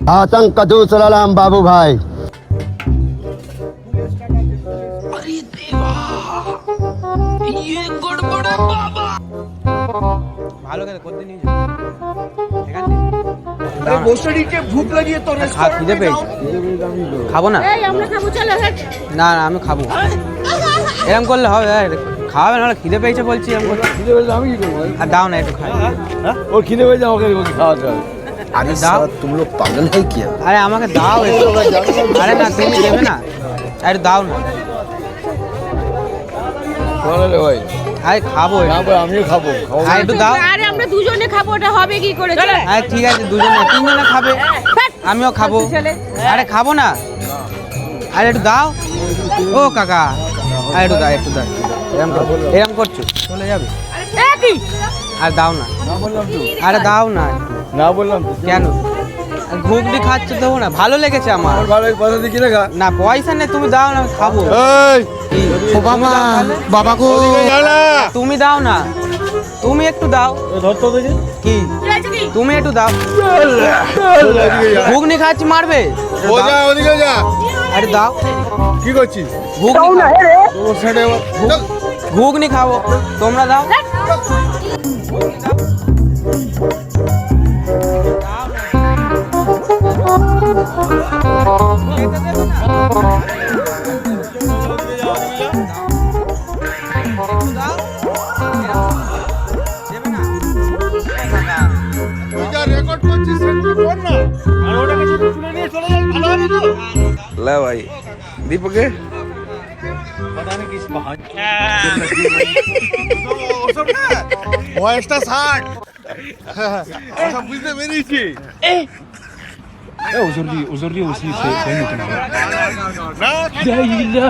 आतंक दूसरा नाम बाबू भाई। अरे देवा, ये गड़बड़ है बाबा। ভালো করে করতে নিয়ে যাও ঠিক আছে अरे বসড়িকে ভুক লাগিয়ে তো খা খিদে পেয়েছে খাবো না এই আমরা খাবো চলো না না আমি খাবো এরকম করলে হবে খাওয়াবে না খিদে পেয়েছে বলছি এরকম করলে খিদে পেয়েছে আমি কি করবো? আর দাও না একটু খাই ওর খিদে পেয়েছে আমাকে খাওয়াতে হবে। अरे दाव। तुम लोग पागल है क्या? আরে আমাকে দাও একটু আরে না তুমি দেবে না আরে দাও না বলো রে ভাই, আরে খাবো না ভাই আমিও খাবো। খাবো আরে একটু দাও আরে আমরা দুজনে খাবো ওটা হবে কি করে চলো আরে ঠিক আছে দুজনে তিনজনে খাবে আমিও খাবো আরে খাবো না আরে একটু দাও ও কাকা আরে একটু দাও এরকম করছো চলে যাবে এ কি আর দাও না না বললাম তো, আরে দাও না না বললাম তো। কেন আর ঘুগনি খাচ্ছ দেবো না ভালো লেগেছে আমার আমার ভালো পয়সা দিয়ে কিনে খা। না পয়সা নেই তুমি দাও না আমি খাবো এই কি? ও বাবা, বাবা গো। তুমি দাও না তুমি একটু দাও ধরতো দেখি। কি হয়েছে কি তুমি একটু দাও ঘুগনি খাচ্ছি মারবে ও যা ওদিকে যা। আরে দাও কি করছিস? ঘুগনি খাও। তোর সাইডে চল। ঘুগনি খাবো তোমরা দাও তুই যা রেকর্ড করছিস সেটা কর না। আর ওটাকে যদি তুলে নিয়ে চলে যাস ভালো হবে তো। ला भाई दीपक है ওসব না, ভয়েসটা ষাট। ওসব বুঝতে পেরেছি। না,